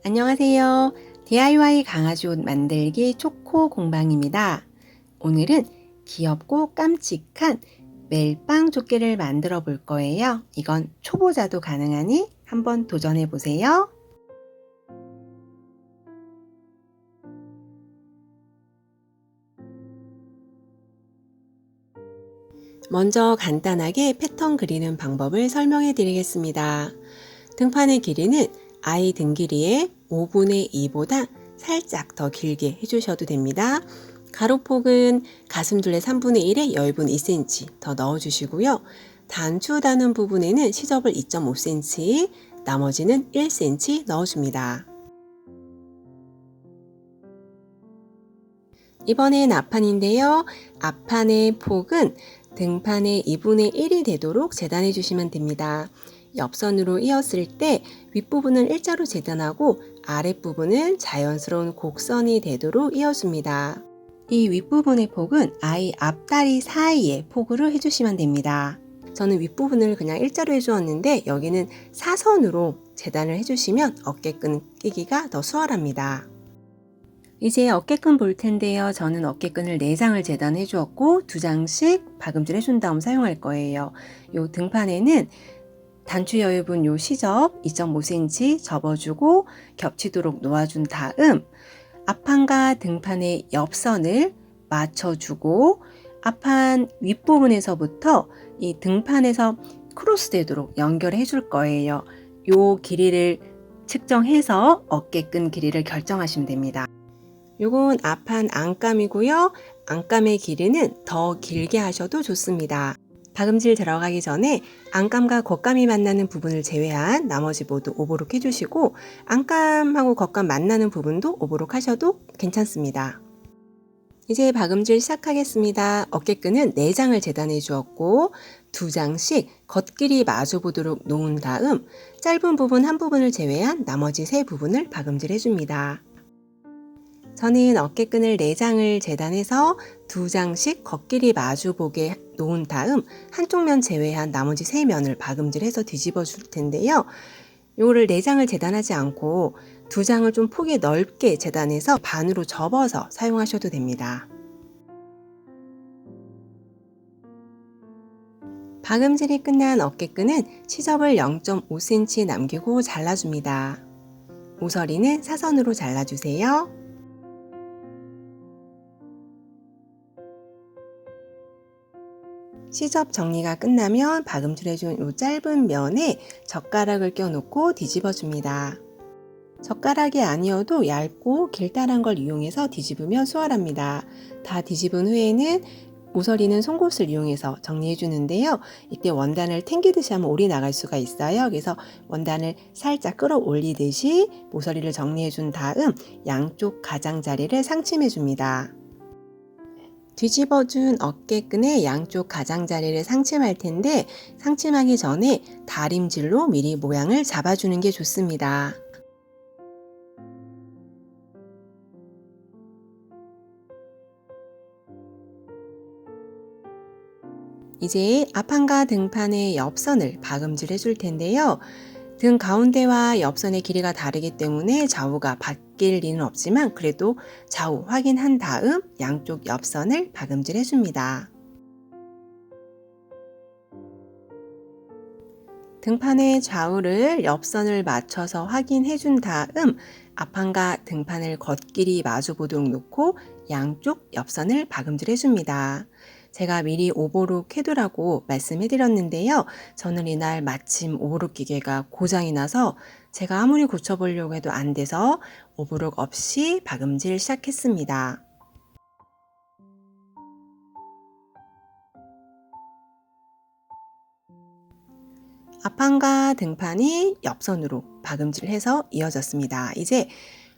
안녕하세요. DIY 강아지 옷 만들기 초코 공방입니다. 오늘은 귀엽고 깜찍한 멜빵 조끼를 만들어 볼 거예요. 이건 초보자도 가능하니 한번 도전해 보세요. 먼저 간단하게 패턴 그리는 방법을 설명해 드리겠습니다. 등판의 길이는 아이 등 길이의 5분의 2보다 살짝 더 길게 해주셔도 됩니다. 가로폭은 가슴둘레 3분의 1에 여유분 2cm 더 넣어주시고요. 단추 다는 부분에는 시접을 2.5cm, 나머지는 1cm 넣어줍니다. 이번엔 앞판인데요. 앞판의 폭은 등판의 2분의 1이 되도록 재단해 주시면 됩니다. 옆선으로 이었을 때 윗부분은 일자로 재단하고 아랫부분은 자연스러운 곡선이 되도록 이어줍니다. 이 윗부분의 폭은 아이 앞다리 사이에 폭으로 해주시면 됩니다. 저는 윗부분을 그냥 일자로 해주었는데 여기는 사선으로 재단을 해주시면 어깨끈 끼기가 더 수월합니다. 이제 어깨끈 볼 텐데요. 저는 어깨끈을 4장을 재단해 주었고 2장씩 박음질 해준 다음 사용할 거예요. 요 등판에는 단추 여유분 요 시접 2.5cm 접어주고 겹치도록 놓아준 다음 앞판과 등판의 옆선을 맞춰주고 앞판 윗부분에서부터 이 등판에서 크로스 되도록 연결해 줄 거예요. 요 길이를 측정해서 어깨끈 길이를 결정하시면 됩니다. 요건 앞판 안감이고요. 안감의 길이는 더 길게 하셔도 좋습니다. 박음질 들어가기 전에 안감과 겉감이 만나는 부분을 제외한 나머지 모두 오버록 해주시고 안감하고 겉감 만나는 부분도 오버록 하셔도 괜찮습니다. 이제 박음질 시작하겠습니다. 어깨끈은 4장을 재단해 주었고 2장씩 겉길이 마주 보도록 놓은 다음 짧은 부분 한 부분을 제외한 나머지 3부분을 박음질 해줍니다. 저는 어깨끈을 4장을 재단해서 2장씩 겉길이 마주보게 놓은 다음 한쪽 면 제외한 나머지 3면을 박음질해서 뒤집어 줄 텐데요. 요거를 4장을 재단하지 않고 2장을 좀 폭이 넓게 재단해서 반으로 접어서 사용하셔도 됩니다. 박음질이 끝난 어깨끈은 시접을 0.5cm 남기고 잘라줍니다. 모서리는 사선으로 잘라주세요. 시접 정리가 끝나면 박음질 해준 이 짧은 면에 젓가락을 껴놓고 뒤집어 줍니다. 젓가락이 아니어도 얇고 길다란 걸 이용해서 뒤집으면 수월합니다. 다 뒤집은 후에는 모서리는 송곳을 이용해서 정리해 주는데요. 이때 원단을 탱기듯이 하면 올이 나갈 수가 있어요. 그래서 원단을 살짝 끌어올리듯이 모서리를 정리해 준 다음 양쪽 가장자리를 상침해 줍니다. 뒤집어준 어깨끈의 양쪽 가장자리를 상침할 텐데 상침하기 전에 다림질로 미리 모양을 잡아주는 게 좋습니다. 이제 앞판과 등판의 옆선을 박음질 해줄 텐데요. 등 가운데와 옆선의 길이가 다르기 때문에 좌우가 바뀔 리는 없지만 그래도 좌우 확인한 다음 양쪽 옆선을 박음질 해줍니다. 등판의 좌우를 옆선을 맞춰서 확인해 준 다음 앞판과 등판을 겉길이 마주보도록 놓고 양쪽 옆선을 박음질 해줍니다. 제가 미리 오버룩 해두라고 말씀해 드렸는데요. 저는 이날 마침 오버룩 기계가 고장이 나서 제가 아무리 고쳐보려고 해도 안 돼서 오버룩 없이 박음질 시작했습니다. 앞판과 등판이 옆선으로 박음질해서 이어졌습니다. 이제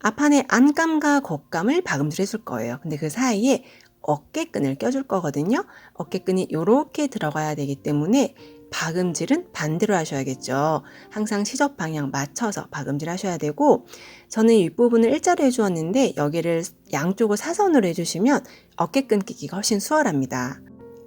앞판의 안감과 겉감을 박음질 해줄 거예요. 근데 그 사이에 어깨끈을 껴줄 거거든요. 어깨끈이 이렇게 들어가야 되기 때문에 박음질은 반대로 하셔야겠죠. 항상 시접 방향 맞춰서 박음질 하셔야 되고 저는 윗부분을 일자로 해주었는데 여기를 양쪽을 사선으로 해주시면 어깨끈 끼기가 훨씬 수월합니다.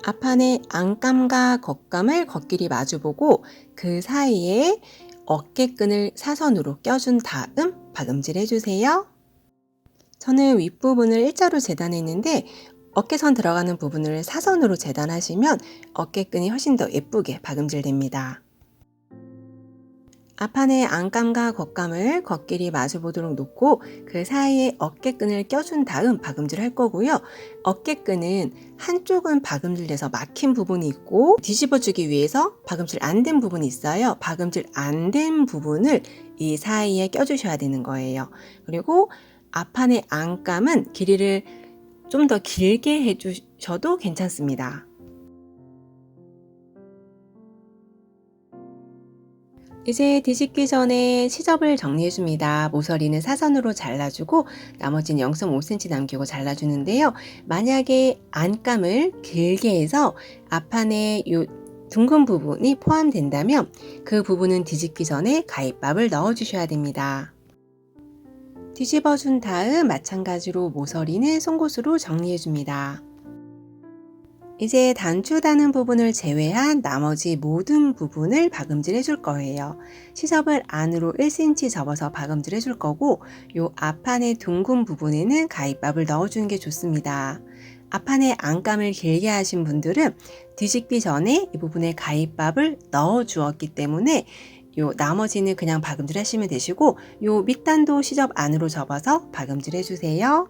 앞판의 안감과 겉감을 겉길이 마주보고 그 사이에 어깨끈을 사선으로 껴준 다음 박음질 해주세요. 저는 윗부분을 일자로 재단했는데 어깨선 들어가는 부분을 사선으로 재단하시면 어깨끈이 훨씬 더 예쁘게 박음질 됩니다. 앞판의 안감과 겉감을 겉길이 마주보도록 놓고 그 사이에 어깨끈을 껴준 다음 박음질 할 거고요. 어깨끈은 한쪽은 박음질 돼서 막힌 부분이 있고 뒤집어주기 위해서 박음질 안 된 부분이 있어요. 박음질 안 된 부분을 이 사이에 껴주셔야 되는 거예요. 그리고 앞판의 안감은 길이를 좀 더 길게 해주셔도 괜찮습니다. 이제 뒤집기 전에 시접을 정리해줍니다. 모서리는 사선으로 잘라주고 나머지는 0.5cm 남기고 잘라주는데요. 만약에 안감을 길게 해서 앞판에 요 둥근 부분이 포함된다면 그 부분은 뒤집기 전에 가위밥을 넣어주셔야 됩니다. 뒤집어준 다음 마찬가지로 모서리는 송곳으로 정리해줍니다. 이제 단추 다는 부분을 제외한 나머지 모든 부분을 박음질 해줄 거예요. 시접을 안으로 1cm 접어서 박음질 해줄 거고 요 앞판의 둥근 부분에는 가위밥을 넣어주는 게 좋습니다. 앞판에 안감을 길게 하신 분들은 뒤집기 전에 이 부분에 가위밥을 넣어 주었기 때문에 요 나머지는 그냥 박음질 하시면 되시고 요 밑단도 시접 안으로 접어서 박음질 해주세요.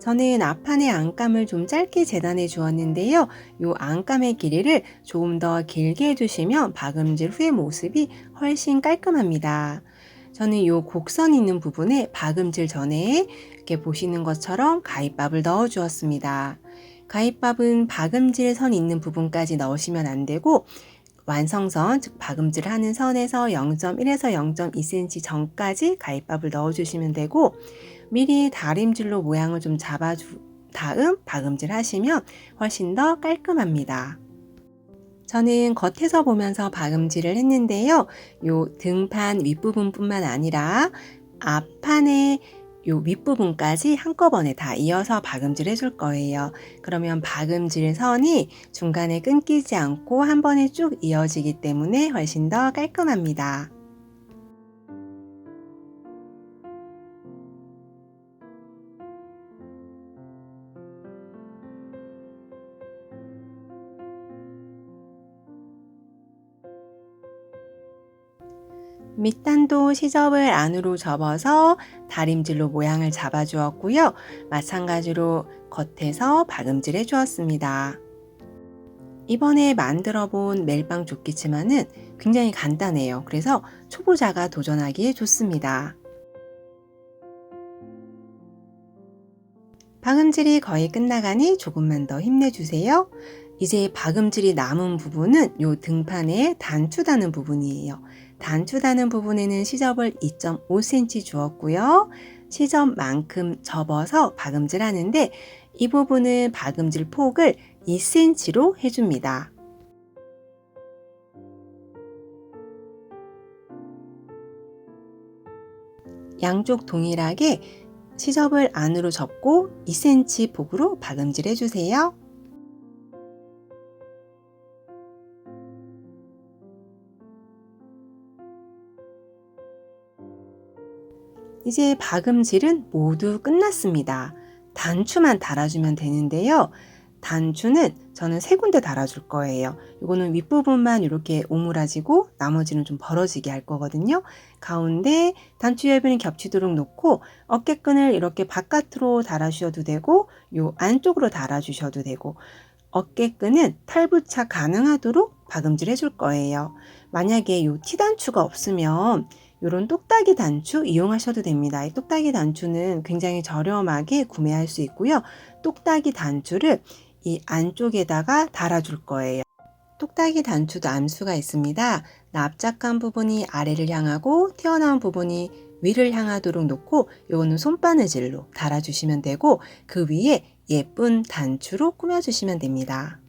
저는 앞판의 안감을 좀 짧게 재단해 주었는데요. 이 안감의 길이를 조금 더 길게 해주시면 박음질 후의 모습이 훨씬 깔끔합니다. 저는 이 곡선 있는 부분에 박음질 전에 이렇게 보시는 것처럼 가위밥을 넣어 주었습니다. 가위밥은 박음질 선 있는 부분까지 넣으시면 안 되고 완성선, 즉 박음질을 하는 선에서 0.1에서 0.2cm 전까지 가위밥을 넣어 주시면 되고 미리 다림질로 모양을 좀 잡아준 다음 박음질 하시면 훨씬 더 깔끔합니다. 저는 겉에서 보면서 박음질을 했는데요. 요 등판 윗부분뿐만 아니라 앞판의 요 윗부분까지 한꺼번에 다 이어서 박음질 해줄 거예요. 그러면 박음질 선이 중간에 끊기지 않고 한 번에 쭉 이어지기 때문에 훨씬 더 깔끔합니다. 밑단도 시접을 안으로 접어서 다림질로 모양을 잡아 주었고요. 마찬가지로 겉에서 박음질 해 주었습니다. 이번에 만들어 본 멜빵 조끼치마는 굉장히 간단해요. 그래서 초보자가 도전하기에 좋습니다. 박음질이 거의 끝나가니 조금만 더 힘내주세요. 이제 박음질이 남은 부분은 요 등판에 단추 다는 부분이에요. 단추 다는 부분에는 시접을 2.5cm 주었고요. 시접만큼 접어서 박음질 하는데 이 부분은 박음질 폭을 2cm로 해줍니다. 양쪽 동일하게 시접을 안으로 접고 2cm 폭으로 박음질 해주세요. 이제 박음질은 모두 끝났습니다. 단추만 달아주면 되는데요. 단추는 저는 3군데 달아줄 거예요. 이거는 윗부분만 이렇게 오므라지고 나머지는 좀 벌어지게 할 거거든요. 가운데 단추 옆에는 겹치도록 놓고 어깨끈을 이렇게 바깥으로 달아주셔도 되고 요 안쪽으로 달아주셔도 되고 어깨끈은 탈부착 가능하도록 박음질 해줄 거예요. 만약에 요 T단추가 없으면 이런 똑딱이 단추 이용하셔도 됩니다. 이 똑딱이 단추는 굉장히 저렴하게 구매할 수 있고요. 똑딱이 단추를 이 안쪽에다가 달아줄 거예요. 똑딱이 단추도 암수가 있습니다. 납작한 부분이 아래를 향하고 튀어나온 부분이 위를 향하도록 놓고 이거는 손바느질로 달아주시면 되고 그 위에 예쁜 단추로 꾸며주시면 됩니다.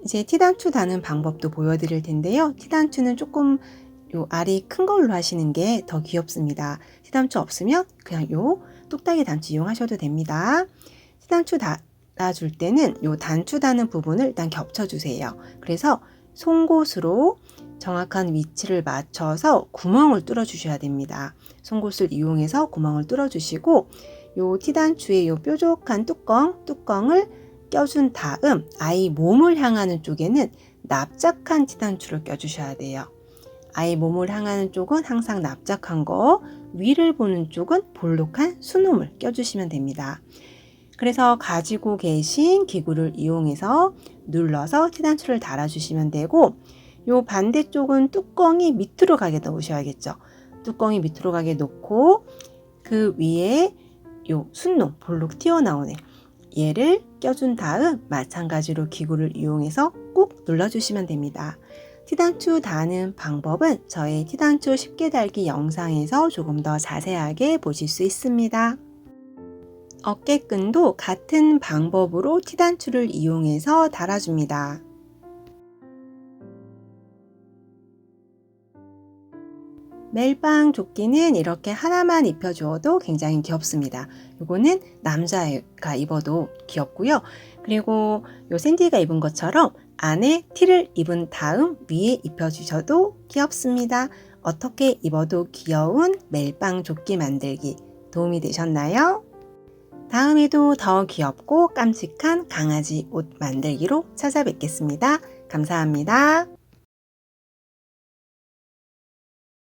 이제 T단추 다는 방법도 보여드릴 텐데요. T단추는 조금 요 알이 큰 걸로 하시는 게 더 귀엽습니다. T단추 없으면 그냥 요 똑딱이 단추 이용하셔도 됩니다. T단추 달아줄 때는 요 단추 다는 부분을 일단 겹쳐주세요. 그래서 송곳으로 정확한 위치를 맞춰서 구멍을 뚫어 주셔야 됩니다. 송곳을 이용해서 구멍을 뚫어 주시고 요 티단추의 요 뾰족한 뚜껑을 껴준 다음 아이 몸을 향하는 쪽에는 납작한 티단추를 껴주셔야 돼요. 아이 몸을 향하는 쪽은 항상 납작한 거, 위를 보는 쪽은 볼록한 수놈을 껴주시면 됩니다. 그래서 가지고 계신 기구를 이용해서 눌러서 티단추를 달아주시면 되고, 요 반대쪽은 뚜껑이 밑으로 가게 넣으셔야겠죠. 뚜껑이 밑으로 가게 놓고 그 위에 요 순놈 볼록 튀어나오네, 얘를 껴준 다음 마찬가지로 기구를 이용해서 꾹 눌러주시면 됩니다. 티단추 다는 방법은 저의 티단추 쉽게 달기 영상에서 조금 더 자세하게 보실 수 있습니다. 어깨끈도 같은 방법으로 티단추를 이용해서 달아줍니다. 멜빵 조끼는 이렇게 하나만 입혀주어도 굉장히 귀엽습니다. 이거는 남자가 입어도 귀엽고요. 그리고 요 샌디가 입은 것처럼 안에 티를 입은 다음 위에 입혀주셔도 귀엽습니다. 어떻게 입어도 귀여운 멜빵 조끼 만들기 도움이 되셨나요? 다음에도 더 귀엽고 깜찍한 강아지 옷 만들기로 찾아뵙겠습니다. 감사합니다.